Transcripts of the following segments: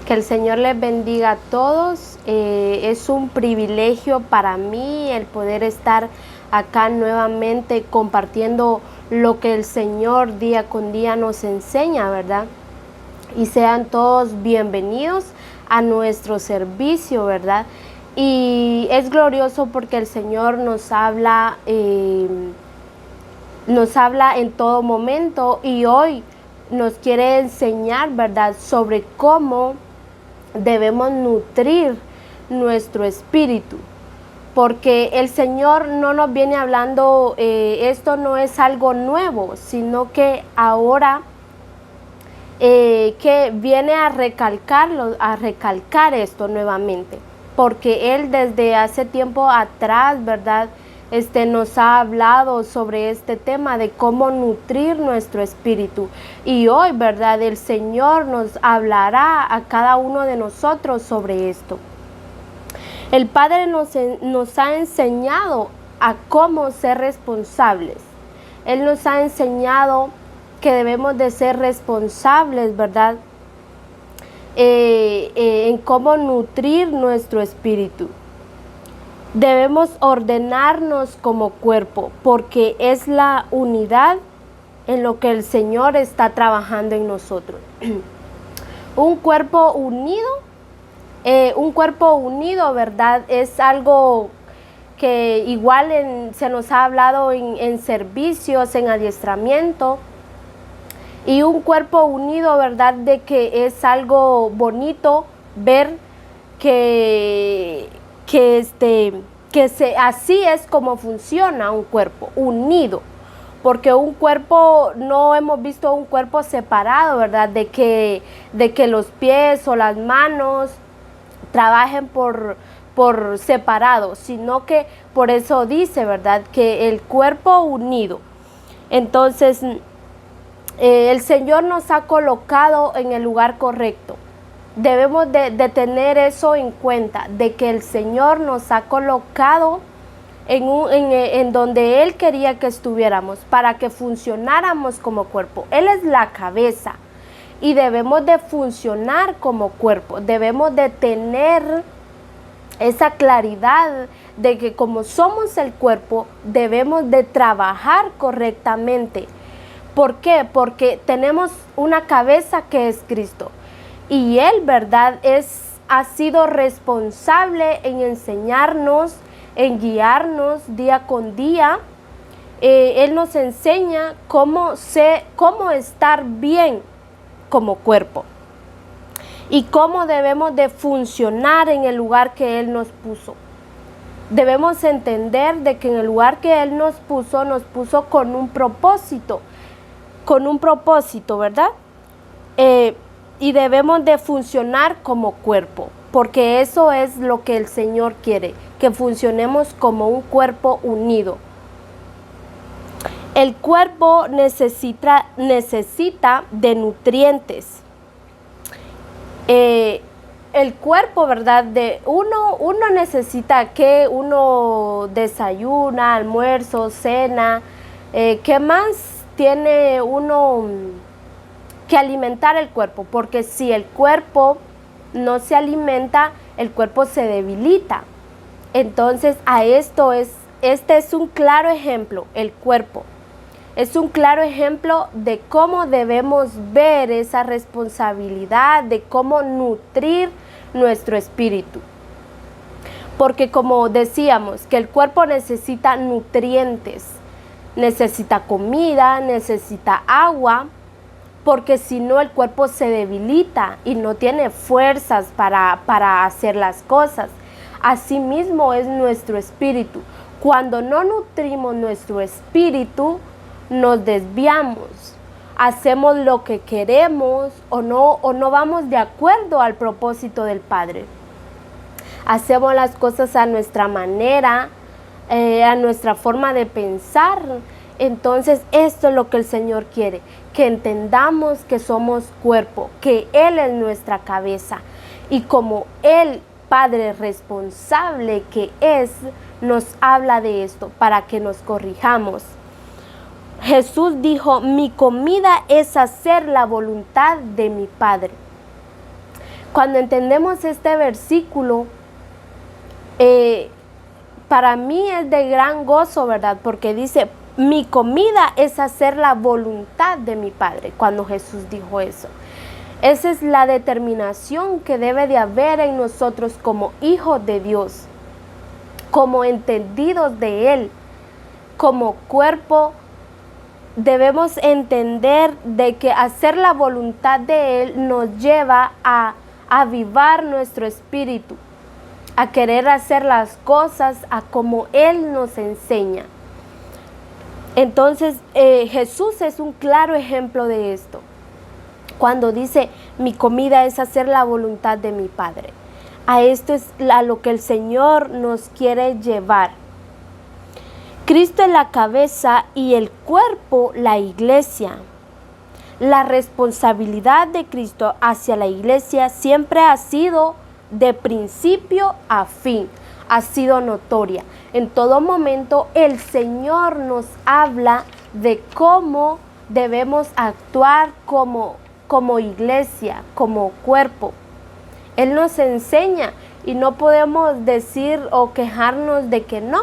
Que el Señor les bendiga a todos. Es un privilegio para mí el poder estar acá nuevamente compartiendo lo que el Señor día con día nos enseña, ¿verdad? Y sean todos bienvenidos a nuestro servicio, ¿verdad? Y es glorioso porque el Señor nos habla en todo momento, y hoy nos quiere enseñar, ¿verdad?, sobre cómo debemos nutrir nuestro espíritu, porque el Señor no nos viene hablando, esto no es algo nuevo, sino que ahora que viene a recalcar esto nuevamente, porque Él desde hace tiempo atrás, ¿verdad?, nos ha hablado sobre este tema de cómo nutrir nuestro espíritu. Y hoy, ¿verdad?, el Señor nos hablará a cada uno de nosotros sobre esto. El Padre nos ha enseñado a cómo ser responsables. Él nos ha enseñado que debemos de ser responsables, ¿verdad?, en cómo nutrir nuestro espíritu. Debemos ordenarnos como cuerpo, porque es la unidad en lo que el Señor está trabajando en nosotros. Un cuerpo unido, ¿verdad?, es algo que igual se nos ha hablado en servicios, en adiestramiento. Y un cuerpo unido, ¿verdad?, de que es algo bonito ver así es como funciona un cuerpo unido, porque un cuerpo, no hemos visto un cuerpo separado, ¿verdad?, de que los pies o las manos trabajen por separado, sino que por eso dice, ¿verdad?, que el cuerpo unido. Entonces, el Señor nos ha colocado en el lugar correcto. Debemos de tener eso en cuenta, de que el Señor nos ha colocado en donde Él quería que estuviéramos, para que funcionáramos como cuerpo. Él es la cabeza y debemos de funcionar como cuerpo. Debemos de tener esa claridad de que como somos el cuerpo, debemos de trabajar correctamente. ¿Por qué? Porque tenemos una cabeza que es Cristo. Y Él, ¿verdad?, ha sido responsable en enseñarnos, en guiarnos día con día. Él nos enseña cómo estar bien como cuerpo y cómo debemos de funcionar en el lugar que Él nos puso. Debemos entender de que en el lugar que Él nos puso con un propósito, ¿verdad? Y debemos de funcionar como cuerpo, porque eso es lo que el Señor quiere, que funcionemos como un cuerpo unido. El cuerpo necesita de nutrientes. El cuerpo, ¿verdad?, uno necesita que uno desayuna, almuerzo, cena. ¿Qué más tiene uno que alimentar el cuerpo? Porque si el cuerpo no se alimenta, el cuerpo se debilita. Entonces, este es un claro ejemplo. El cuerpo es un claro ejemplo de cómo debemos ver esa responsabilidad, de cómo nutrir nuestro espíritu. Porque como decíamos, que el cuerpo necesita nutrientes, necesita comida, necesita agua, porque si no el cuerpo se debilita y no tiene fuerzas para hacer las cosas. Asimismo es nuestro espíritu. Cuando no nutrimos nuestro espíritu, nos desviamos, hacemos lo que queremos o no vamos de acuerdo al propósito del Padre. Hacemos las cosas a nuestra manera, a nuestra forma de pensar. Entonces esto es lo que el Señor quiere, que entendamos que somos cuerpo, que Él es nuestra cabeza, y como Él, Padre responsable que es, nos habla de esto para que nos corrijamos. Jesús dijo: mi comida es hacer la voluntad de mi Padre. Cuando entendemos este versículo, para mí es de gran gozo, ¿verdad? Porque dice, mi comida es hacer la voluntad de mi Padre, cuando Jesús dijo eso. Esa es la determinación que debe de haber en nosotros como hijos de Dios, como entendidos de Él, como cuerpo. Debemos entender de que hacer la voluntad de Él nos lleva a avivar nuestro espíritu, a querer hacer las cosas a como Él nos enseña. Entonces, Jesús es un claro ejemplo de esto. Cuando dice, mi comida es hacer la voluntad de mi Padre. A esto es a lo que el Señor nos quiere llevar. Cristo es la cabeza y el cuerpo la iglesia. La responsabilidad de Cristo hacia la iglesia siempre ha sido de principio a fin, ha sido notoria. En todo momento el Señor nos habla de cómo debemos actuar como iglesia, como cuerpo. Él nos enseña y no podemos decir o quejarnos de que no,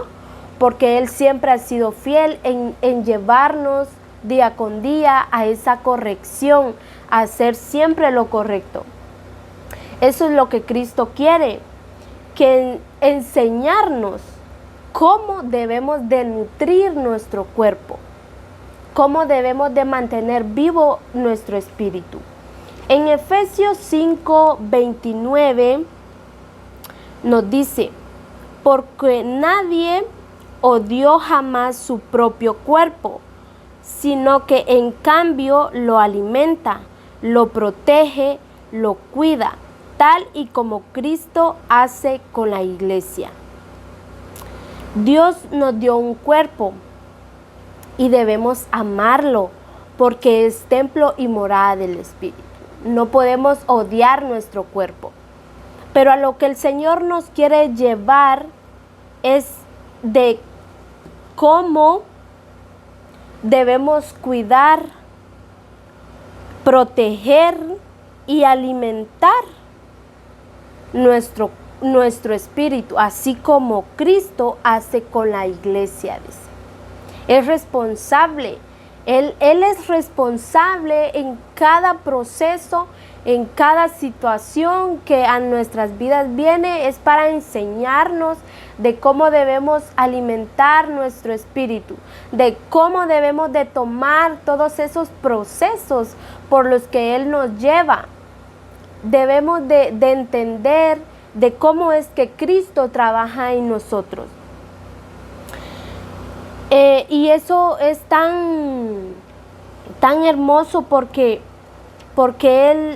porque Él siempre ha sido fiel en llevarnos día con día a esa corrección, a hacer siempre lo correcto. Eso es lo que Cristo quiere, que enseñarnos cómo debemos de nutrir nuestro cuerpo, cómo debemos de mantener vivo nuestro espíritu. En Efesios 5:29 nos dice, porque nadie odió jamás su propio cuerpo, sino que en cambio lo alimenta, lo protege, lo cuida, tal y como Cristo hace con la iglesia. Dios nos dio un cuerpo y debemos amarlo porque es templo y morada del Espíritu. No podemos odiar nuestro cuerpo, pero a lo que el Señor nos quiere llevar es de cómo debemos cuidar, proteger y alimentar nuestro espíritu, así como Cristo hace con la iglesia, dice. Es responsable, Él es responsable en cada proceso, en cada situación que a nuestras vidas viene, es para enseñarnos de cómo debemos alimentar nuestro espíritu, de cómo debemos de tomar todos esos procesos por los que Él nos lleva. Debemos de entender de cómo es que Cristo trabaja en nosotros. Y eso es tan hermoso porque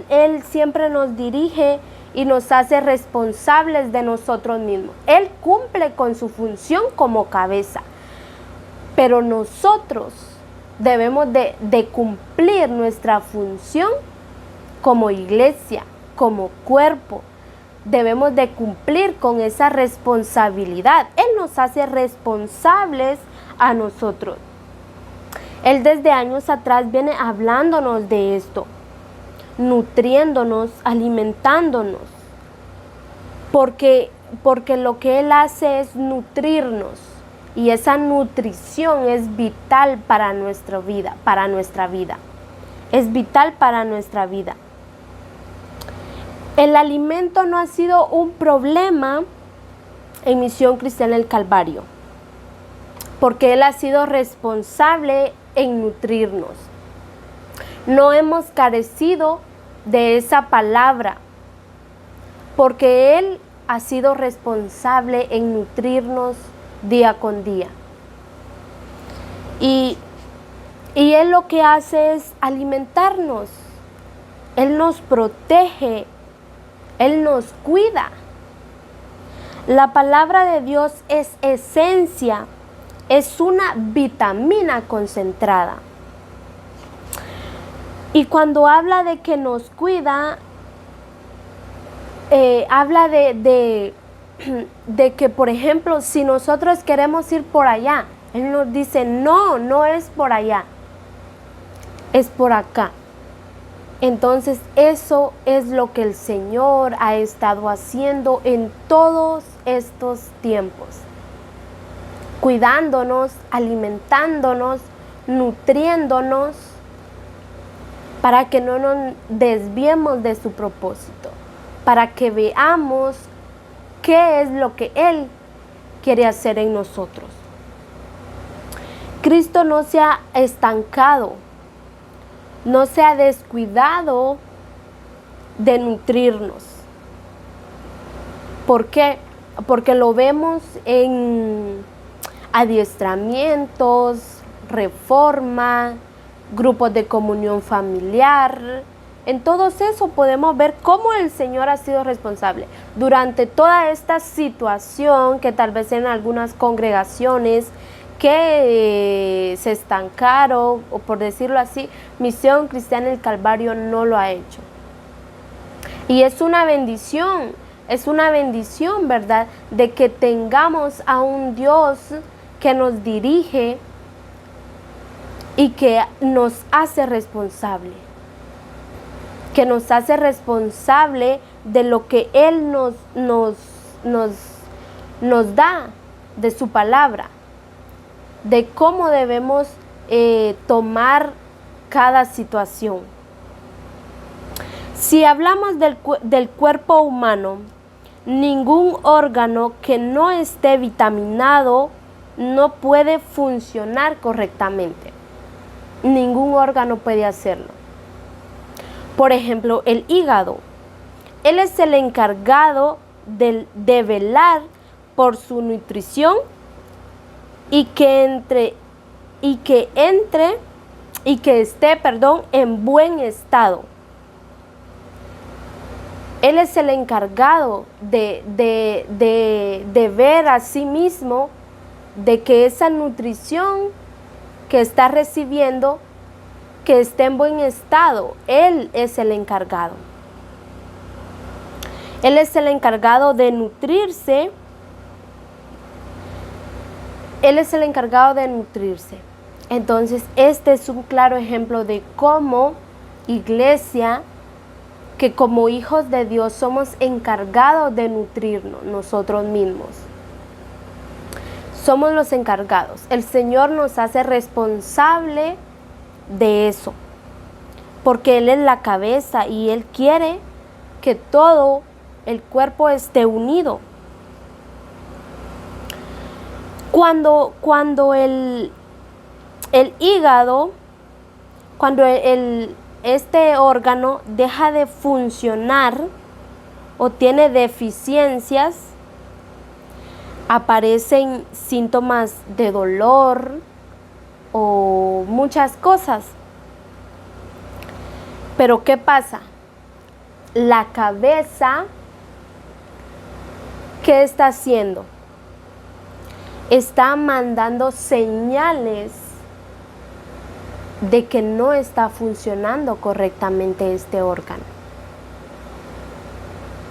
Él siempre nos dirige y nos hace responsables de nosotros mismos. Él cumple con su función como cabeza, pero nosotros debemos de cumplir nuestra función como iglesia, como cuerpo. Debemos de cumplir con esa responsabilidad. Él nos hace responsables a nosotros. Él desde años atrás viene hablándonos de esto, nutriéndonos, alimentándonos, porque lo que Él hace es nutrirnos y esa nutrición es vital para nuestra vida, es vital para nuestra vida. El alimento no ha sido un problema en Misión Cristiana del Calvario, porque Él ha sido responsable en nutrirnos. No hemos carecido de esa palabra, porque Él ha sido responsable en nutrirnos día con día. Y Él lo que hace es alimentarnos. Él nos protege, Él nos cuida. La palabra de Dios es esencia, es una vitamina concentrada. Y cuando habla de que nos cuida, habla de que, por ejemplo, si nosotros queremos ir por allá, Él nos dice, no es por allá, es por acá. Entonces eso es lo que el Señor ha estado haciendo en todos estos tiempos, cuidándonos, alimentándonos, nutriéndonos, para que no nos desviemos de su propósito, para que veamos qué es lo que Él quiere hacer en nosotros. Cristo no se ha estancado, no se ha descuidado de nutrirnos. ¿Por qué? Porque lo vemos en adiestramientos, reforma, grupos de comunión familiar. En todo eso podemos ver cómo el Señor ha sido responsable durante toda esta situación que tal vez en algunas congregaciones que se estancaron, o por decirlo así, Misión Cristiana del Calvario no lo ha hecho. Y es una bendición, ¿verdad?, de que tengamos a un Dios que nos dirige y que nos hace responsable. Que nos hace responsable de lo que Él nos da, de su palabra, de cómo debemos tomar cada situación. Si hablamos del cuerpo humano, ningún órgano que no esté vitaminado no puede funcionar correctamente. Ningún órgano puede hacerlo. Por ejemplo, el hígado. Él es el encargado de velar por su nutrición y que esté en buen estado. Él es el encargado de ver a sí mismo de que esa nutrición que está recibiendo, que esté en buen estado. Él es el encargado. Él es el encargado de nutrirse. Él es el encargado de nutrirse. Entonces, este es un claro ejemplo de cómo iglesia, que como hijos de Dios somos encargados de nutrirnos nosotros mismos. Somos los encargados. El Señor nos hace responsable de eso, porque Él es la cabeza y Él quiere que todo el cuerpo esté unido. Cuando el hígado, cuando este órgano deja de funcionar o tiene deficiencias, aparecen síntomas de dolor o muchas cosas. Pero ¿qué pasa? La cabeza, ¿qué está haciendo? Está mandando señales de que no está funcionando correctamente este órgano.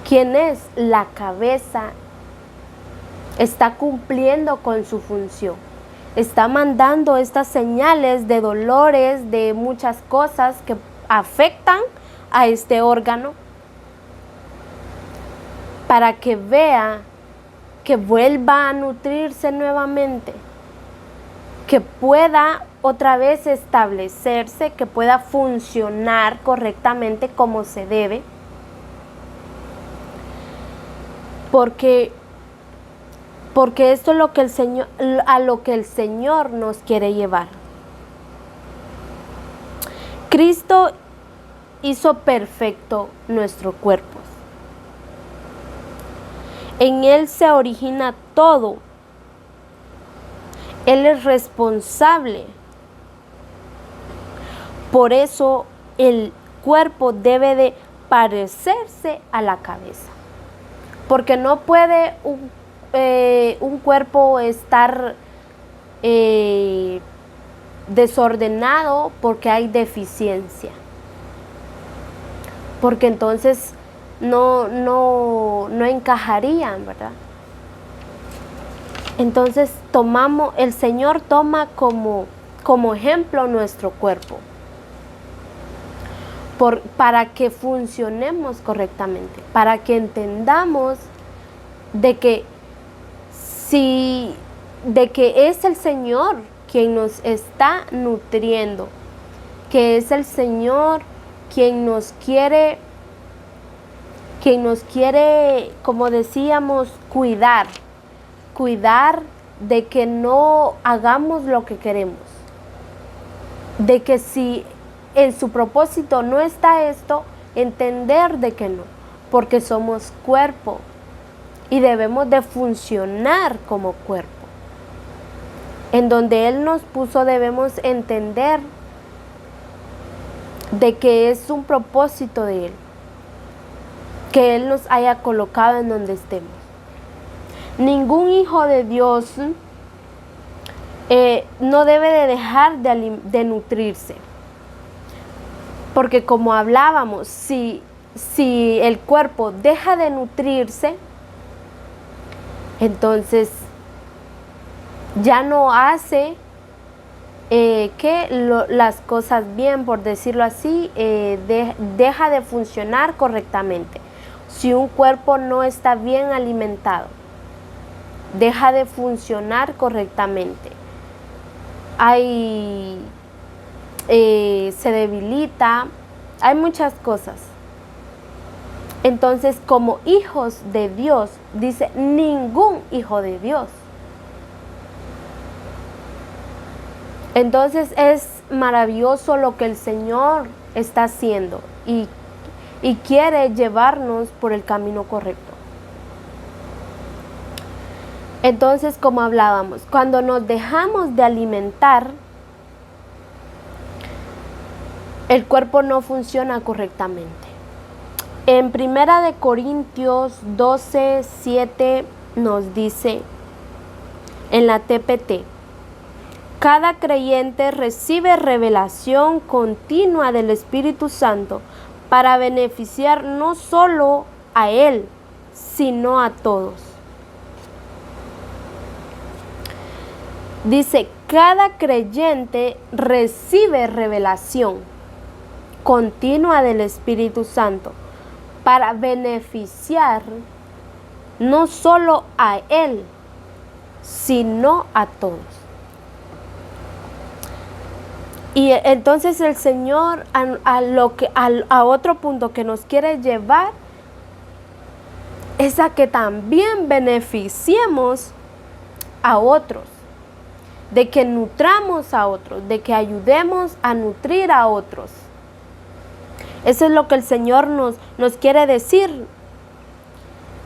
¿Quién es? La cabeza. Está cumpliendo con su función. Está mandando estas señales de dolores, de muchas cosas que afectan a este órgano, para que vea que vuelva a nutrirse nuevamente, que pueda otra vez establecerse, que pueda funcionar correctamente como se debe, porque esto es lo que a lo que el Señor nos quiere llevar. Cristo hizo perfecto nuestro cuerpo. En Él se origina todo. Él es responsable. Por eso el cuerpo debe de parecerse a la cabeza. Porque no puede un cuerpo estar desordenado porque hay deficiencia. Porque entonces no encajarían, ¿verdad? Entonces el Señor toma como ejemplo nuestro cuerpo. para que funcionemos correctamente, para que entendamos de que es el Señor quien nos está nutriendo, que es el Señor quien nos quiere, como decíamos, cuidar de que no hagamos lo que queremos, de que si en su propósito no está esto, entender de que no, porque somos cuerpo y debemos de funcionar como cuerpo. En donde Él nos puso debemos entender de que es un propósito de Él, que Él nos haya colocado en donde estemos. Ningún hijo de Dios no debe de dejar de nutrirse, porque como hablábamos, si el cuerpo deja de nutrirse, entonces ya no hace las cosas bien, por decirlo así, deja de funcionar correctamente. Si un cuerpo no está bien alimentado, deja de funcionar correctamente. Se debilita, hay muchas cosas. Entonces, como hijos de Dios, dice ningún hijo de Dios. Entonces es maravilloso lo que el Señor está haciendo y quiere llevarnos por el camino correcto. Entonces, como hablábamos, cuando nos dejamos de alimentar, el cuerpo no funciona correctamente. En 1 Corintios 12:7 nos dice en la TPT: cada creyente recibe revelación continua del Espíritu Santo para beneficiar no solo a él, sino a todos. Dice, cada creyente recibe revelación continua del Espíritu Santo para beneficiar no solo a él, sino a todos. Y entonces el Señor a otro punto que nos quiere llevar es a que también beneficiemos a otros, de que nutramos a otros, de que ayudemos a nutrir a otros. Eso es lo que el Señor nos quiere decir.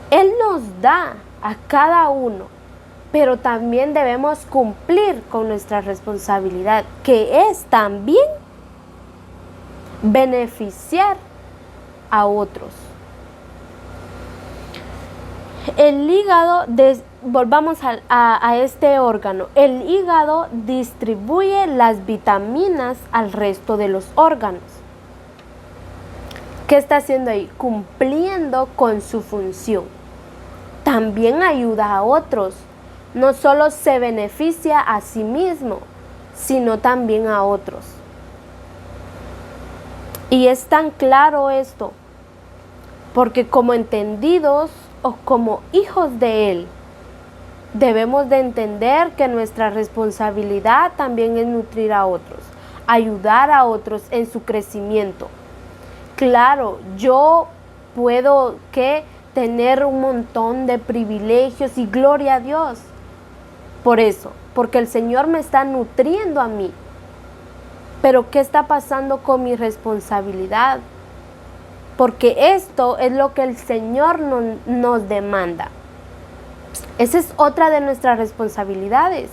Él nos da a cada uno, pero también debemos cumplir con nuestra responsabilidad, que es también beneficiar a otros. El hígado, volvamos a este órgano, el hígado distribuye las vitaminas al resto de los órganos. ¿Qué está haciendo ahí? Cumpliendo con su función. También ayuda a otros. No solo se beneficia a sí mismo, sino también a otros. Y es tan claro esto, porque como entendidos o como hijos de Él, debemos de entender que nuestra responsabilidad también es nutrir a otros, ayudar a otros en su crecimiento. Claro, yo puedo tener un montón de privilegios y gloria a Dios. Por eso, porque el Señor me está nutriendo a mí. Pero ¿qué está pasando con mi responsabilidad? Porque esto es lo que el Señor nos demanda. Esa es otra de nuestras responsabilidades,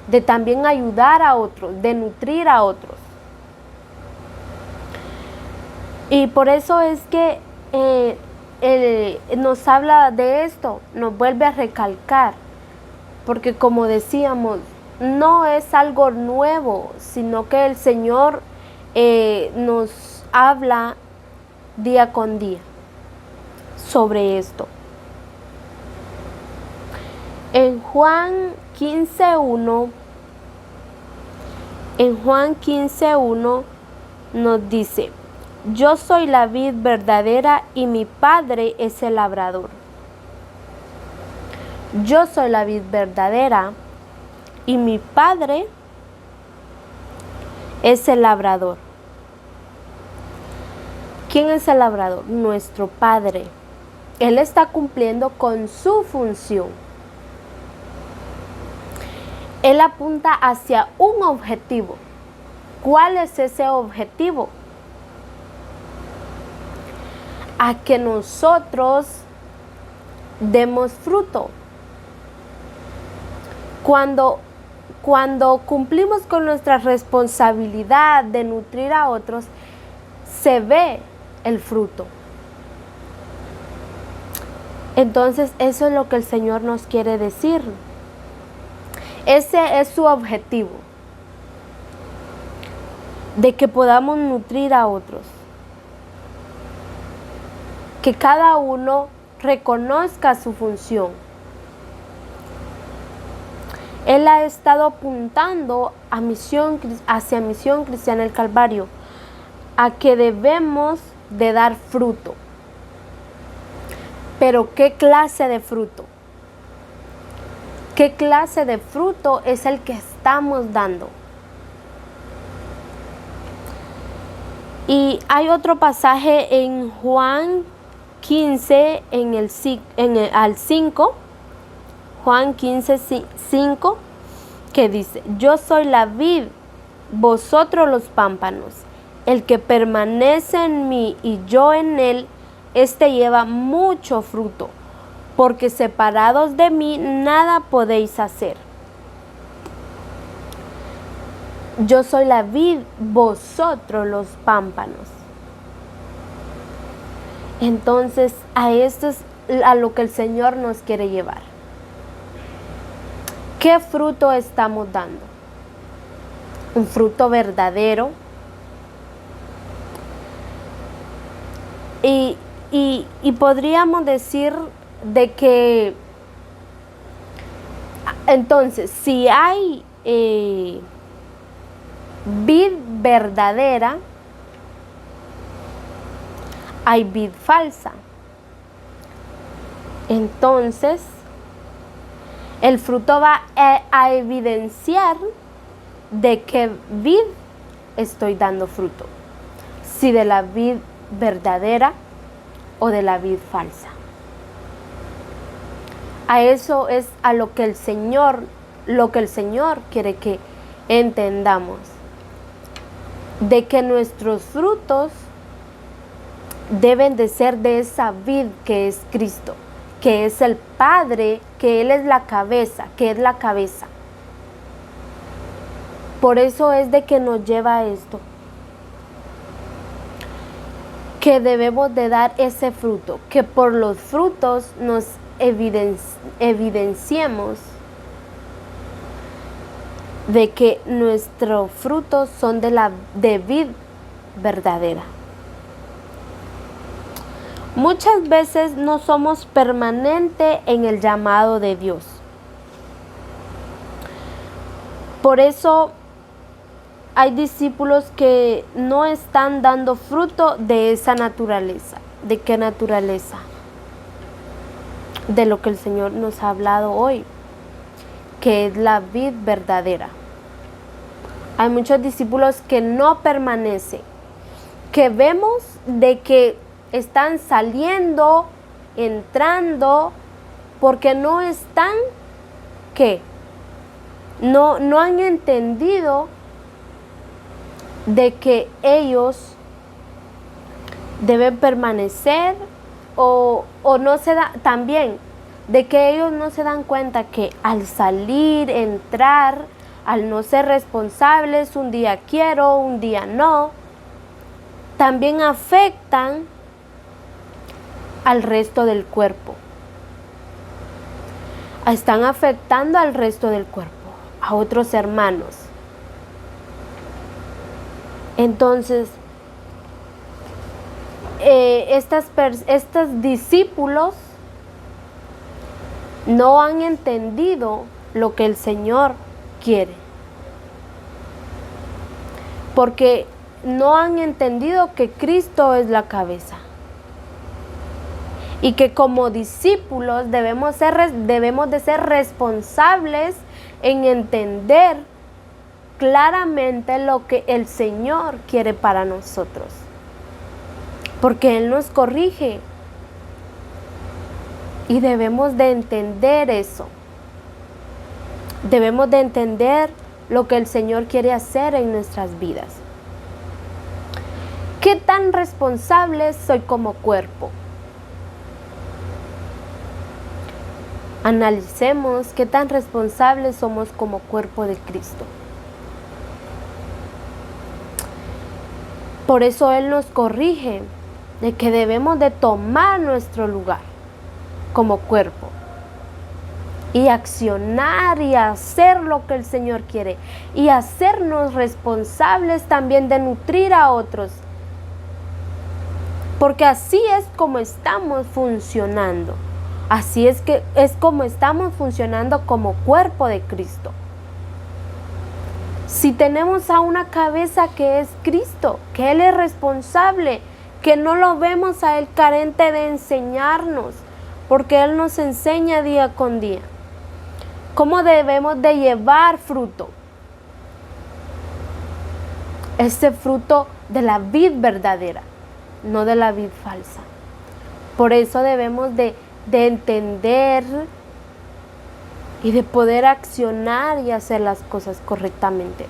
de también ayudar a otros, de nutrir a otros. Y por eso es que nos habla de esto, nos vuelve a recalcar, porque como decíamos, no es algo nuevo, sino que el Señor nos habla día con día sobre esto. En Juan 15:1 nos dice: Yo soy la vid verdadera y mi Padre es el labrador. Yo soy la vid verdadera y mi Padre es el labrador. ¿Quién es el labrador? Nuestro Padre. Él está cumpliendo con su función. Él apunta hacia un objetivo. ¿Cuál es ese objetivo? A que nosotros demos fruto. Cuando cumplimos con nuestra responsabilidad de nutrir a otros, se ve el fruto. Entonces, eso es lo que el Señor nos quiere decir. Ese es su objetivo, de que podamos nutrir a otros. Que cada uno reconozca su función. Él ha estado apuntando hacia Misión Cristiana del Calvario, a que debemos de dar fruto. Pero ¿qué clase de fruto? ¿Qué clase de fruto es el que estamos dando? Y hay otro pasaje en Juan 15, al 5, Juan 15, 5, que dice: yo soy la vid, vosotros los pámpanos. El que permanece en mí y yo en él, este lleva mucho fruto, porque separados de mí nada podéis hacer. Yo soy la vid, vosotros los pámpanos. Entonces, a esto es a lo que el Señor nos quiere llevar. ¿Qué fruto estamos dando? Un fruto verdadero. Y podríamos decir de que, entonces, si hay vid verdadera, hay vid falsa. Entonces, el fruto va a evidenciar de qué vid estoy dando fruto. Si de la vid verdadera o de la vid falsa. A eso es a lo que el Señor quiere que entendamos. De que nuestros frutos deben de ser de esa vid que es Cristo, que es el Padre, que Él es la cabeza, que es la cabeza. Por eso es de que nos lleva a esto, que debemos de dar ese fruto, que por los frutos nos evidenciemos de que nuestros frutos son de vid verdadera. Muchas veces no somos permanentes en el llamado de Dios. Por eso hay discípulos que no están dando fruto de esa naturaleza. ¿De qué naturaleza? De lo que el Señor nos ha hablado hoy, que es la vid verdadera. Hay muchos discípulos que no permanecen, que vemos de que están saliendo, entrando, porque no están, ¿qué? No han entendido de que ellos deben permanecer o no se da también, de que ellos no se dan cuenta que al salir, entrar, al no ser responsables, un día quiero, un día no, también afectan al resto del cuerpo. Están afectando al resto del cuerpo, a otros hermanos. Entonces, estos discípulos no han entendido lo que el Señor quiere. Porque no han entendido que Cristo es la cabeza. Y que como discípulos debemos de ser responsables en entender claramente lo que el Señor quiere para nosotros. Porque Él nos corrige. Y debemos de entender eso. Debemos de entender lo que el Señor quiere hacer en nuestras vidas. ¿Qué tan responsable soy como cuerpo? Analicemos qué tan responsables somos como cuerpo de Cristo. Por eso Él nos corrige de que debemos de tomar nuestro lugar como cuerpo y accionar y hacer lo que el Señor quiere y hacernos responsables también de nutrir a otros, porque así es como estamos funcionando. Así es como estamos funcionando como cuerpo de Cristo. Si tenemos a una cabeza que es Cristo, que Él es responsable, que no lo vemos a Él carente de enseñarnos, porque Él nos enseña día con día cómo debemos de llevar fruto. Ese fruto de la vid verdadera, no de la vid falsa. Por eso debemos de entender y de poder accionar y hacer las cosas correctamente.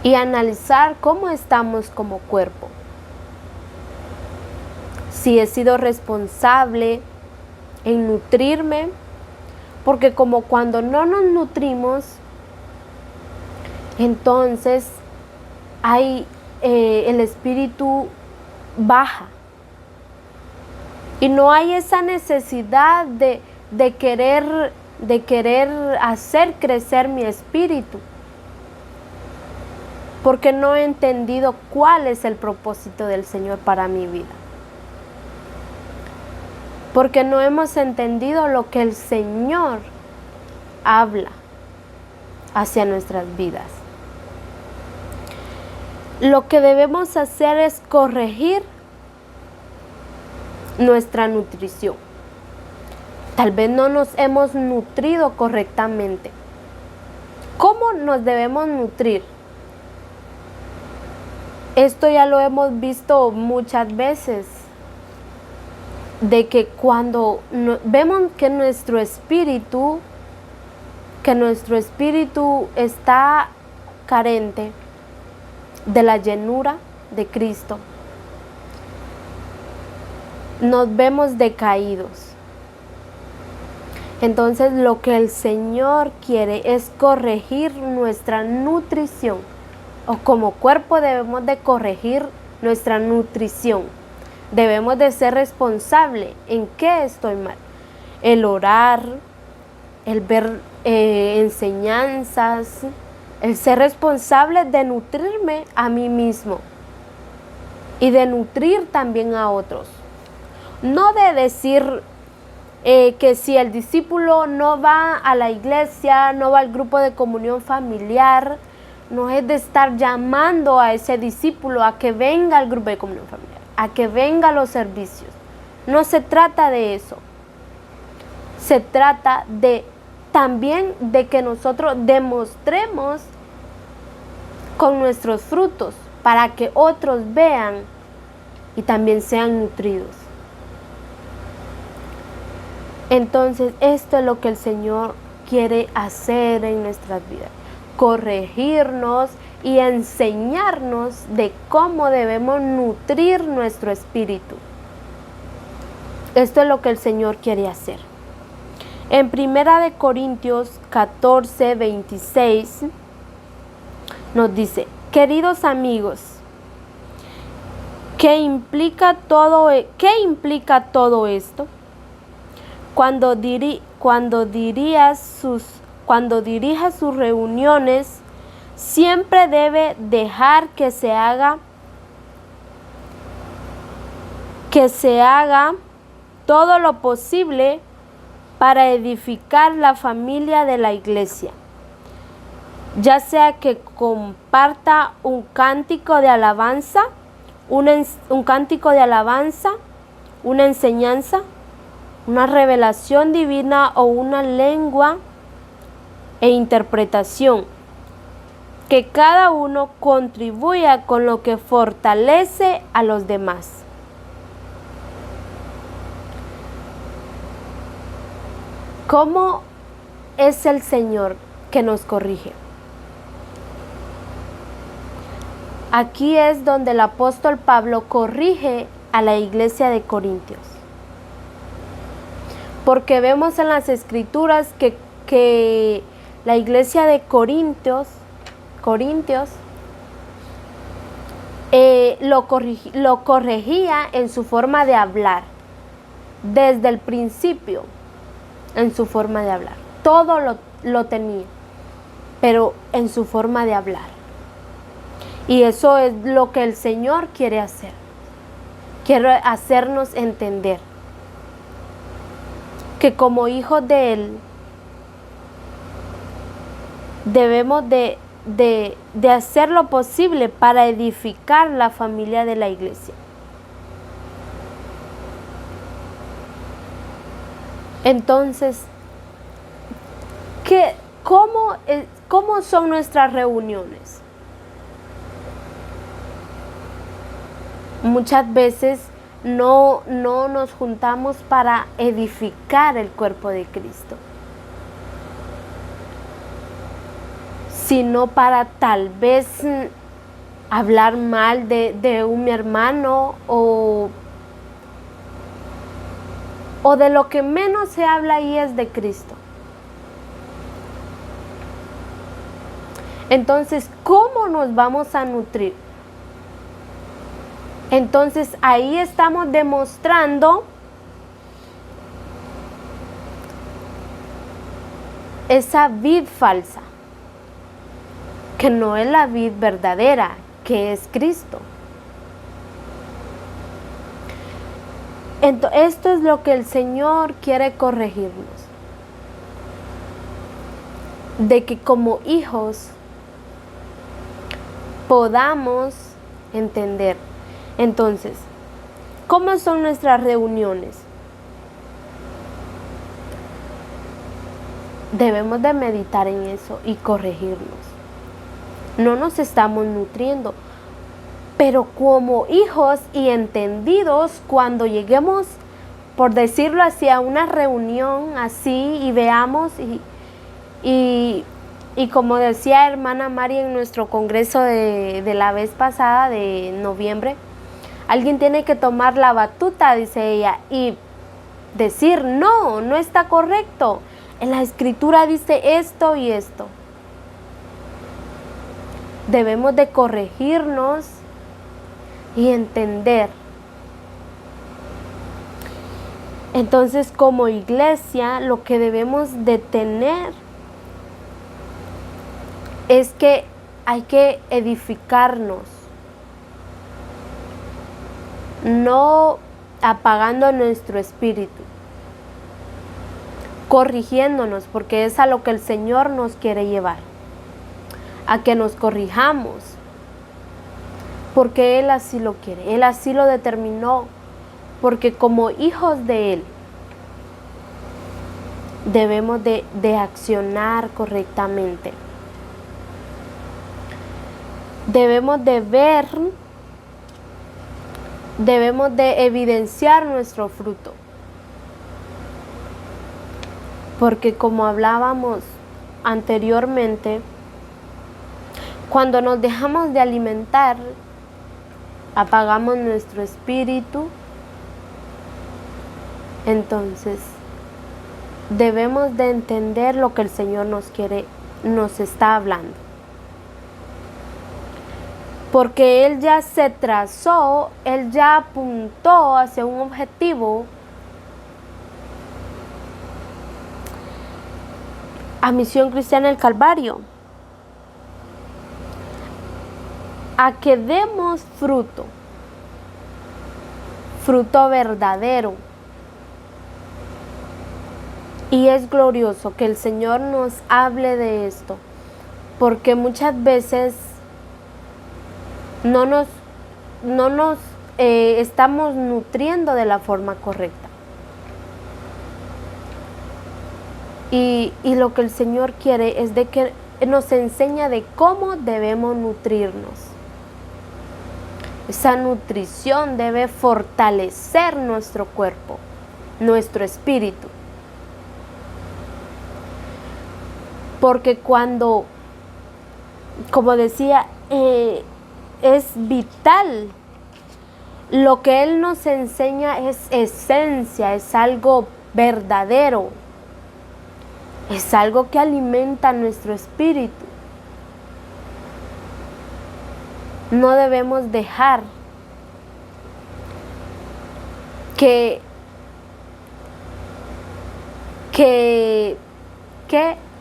Y analizar cómo estamos como cuerpo. Si he sido responsable en nutrirme, porque como cuando no nos nutrimos, entonces el espíritu baja. Y no hay esa necesidad de querer hacer crecer mi espíritu, porque no he entendido cuál es el propósito del Señor para mi vida, porque no hemos entendido lo que el Señor habla hacia nuestras vidas. Lo que debemos hacer es corregir nuestra nutrición. Tal vez no nos hemos nutrido correctamente. ¿Cómo nos debemos nutrir? Esto ya lo hemos visto muchas veces, de que cuando vemos que nuestro espíritu está carente de la llenura de Cristo, nos vemos decaídos. Entonces lo que el Señor quiere es corregir nuestra nutrición, o como cuerpo debemos de corregir nuestra nutrición. Debemos de ser responsables en qué estoy mal. El orar, el ver enseñanzas, el ser responsable de nutrirme a mí mismo y de nutrir también a otros. No de decir que si el discípulo no va a la iglesia, no va al grupo de comunión familiar, no es de estar llamando a ese discípulo a que venga al grupo de comunión familiar, a que venga a los servicios. No se trata de eso. Se trata también de que nosotros demostremos con nuestros frutos para que otros vean y también sean nutridos. Entonces, esto es lo que el Señor quiere hacer en nuestras vidas. Corregirnos y enseñarnos de cómo debemos nutrir nuestro espíritu. Esto es lo que el Señor quiere hacer. En 1 Corintios 14, 26 nos dice: queridos amigos, ¿qué implica todo esto? Cuando dirija sus reuniones, siempre debe dejar que se haga todo lo posible para edificar la familia de la iglesia. ya sea que comparta un cántico de alabanza, un cántico de alabanza, una enseñanza, una revelación divina o una lengua e interpretación, que cada uno contribuya con lo que fortalece a los demás. ¿Cómo es el Señor que nos corrige? Aquí es donde el apóstol Pablo corrige a la iglesia de Corintios. Porque vemos en las escrituras que la iglesia de Corintios lo corregía en su forma de hablar, desde el principio, en su forma de hablar. Todo lo tenía, pero en su forma de hablar. Y eso es lo que el Señor quiere hacer. Quiere hacernos entender que como hijos de Él debemos de hacer lo posible para edificar la familia de la iglesia. Entonces, ¿cómo son nuestras reuniones? Muchas veces no nos juntamos para edificar el cuerpo de Cristo, sino para tal vez hablar mal de un hermano o de lo que menos se habla ahí es de Cristo. Entonces, ¿cómo nos vamos a nutrir? Entonces, ahí estamos demostrando esa vid falsa, que no es la vid verdadera, que es Cristo. Entonces, esto es lo que el Señor quiere corregirnos. De que como hijos podamos entender. Entonces, ¿cómo son nuestras reuniones? Debemos de meditar en eso y corregirnos. No nos estamos nutriendo, pero como hijos y entendidos, cuando lleguemos, por decirlo así, a una reunión así y veamos y como decía hermana Mari en nuestro congreso de la vez pasada, de noviembre, alguien tiene que tomar la batuta, dice ella, y decir, no está correcto. En la escritura dice esto y esto. Debemos de corregirnos y entender. Entonces, como iglesia, lo que debemos de tener es que hay que edificarnos, no apagando nuestro espíritu, corrigiéndonos, porque es a lo que el Señor nos quiere llevar, a que nos corrijamos, porque Él así lo quiere, Él así lo determinó, porque como hijos de Él debemos de accionar correctamente. Debemos de ver, debemos de evidenciar nuestro fruto. Porque como hablábamos anteriormente, cuando nos dejamos de alimentar, apagamos nuestro espíritu. Entonces, debemos de entender lo que el Señor nos está hablando. Porque Él ya se trazó, Él ya apuntó hacia un objetivo, a Misión Cristiana del Calvario, a que demos fruto verdadero. Y es glorioso que el Señor nos hable de esto, porque muchas veces no nos estamos nutriendo de la forma correcta. Y lo que el Señor quiere es de que nos enseña de cómo debemos nutrirnos. Esa nutrición debe fortalecer nuestro cuerpo, nuestro espíritu. Porque cuando, como decía, es vital. Lo que Él nos enseña es esencia, es algo verdadero. Es algo que alimenta nuestro espíritu. No debemos dejar que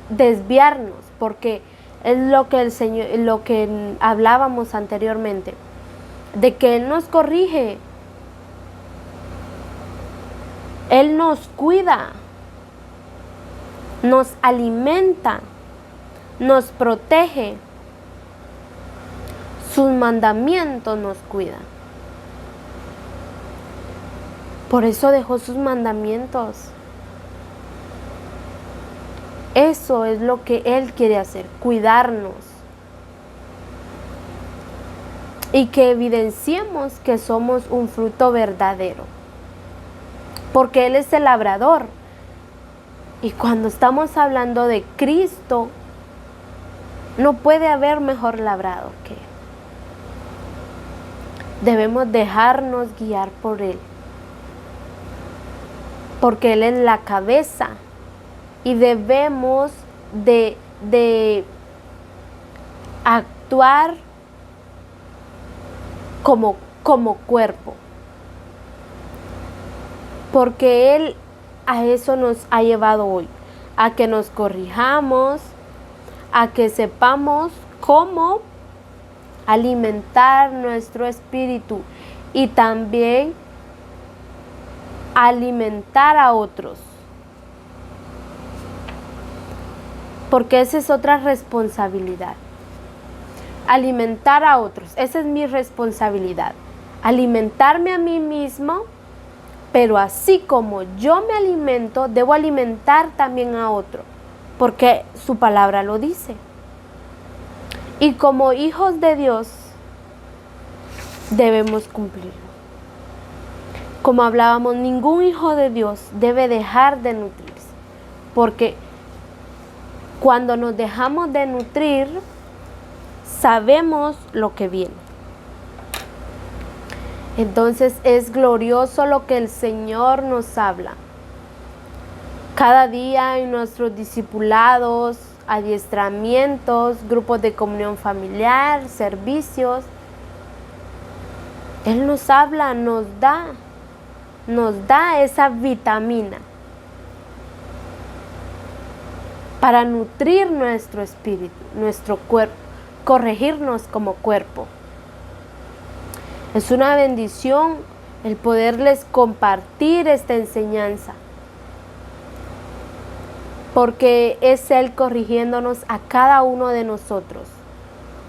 desviarnos, porque es lo que el Señor, lo que hablábamos anteriormente, de que Él nos corrige, Él nos cuida, nos alimenta, nos protege, sus mandamientos nos cuidan. Por eso dejó sus mandamientos. Eso es lo que Él quiere hacer, cuidarnos. Y que evidenciemos que somos un fruto verdadero. Porque Él es el labrador. Y cuando estamos hablando de Cristo, no puede haber mejor labrador que Él. Debemos dejarnos guiar por Él. Porque Él es la cabeza. Y debemos de actuar como cuerpo. Porque Él a eso nos ha llevado hoy. A que nos corrijamos, a que sepamos cómo alimentar nuestro espíritu y también alimentar a otros. Porque esa es otra responsabilidad. Alimentar a otros, esa es mi responsabilidad. Alimentarme a mí mismo, pero así como yo me alimento, debo alimentar también a otro, porque su palabra lo dice. Y como hijos de Dios, debemos cumplirlo. Como hablábamos, ningún hijo de Dios debe dejar de nutrirse, porque cuando nos dejamos de nutrir, sabemos lo que viene. Entonces es glorioso lo que el Señor nos habla. Cada día en nuestros discipulados, adiestramientos, grupos de comunión familiar, servicios, Él nos habla, nos da esa vitamina para nutrir nuestro espíritu, nuestro cuerpo, corregirnos como cuerpo. Es una bendición el poderles compartir esta enseñanza, porque es Él corrigiéndonos a cada uno de nosotros,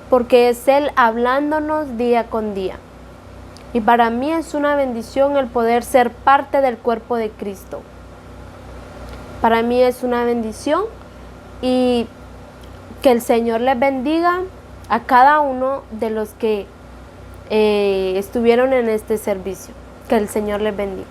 porque es Él hablándonos día con día. Y para mí es una bendición el poder ser parte del cuerpo de Cristo. Para mí es una bendición. Y que el Señor les bendiga a cada uno de los que estuvieron en este servicio. Que el Señor les bendiga.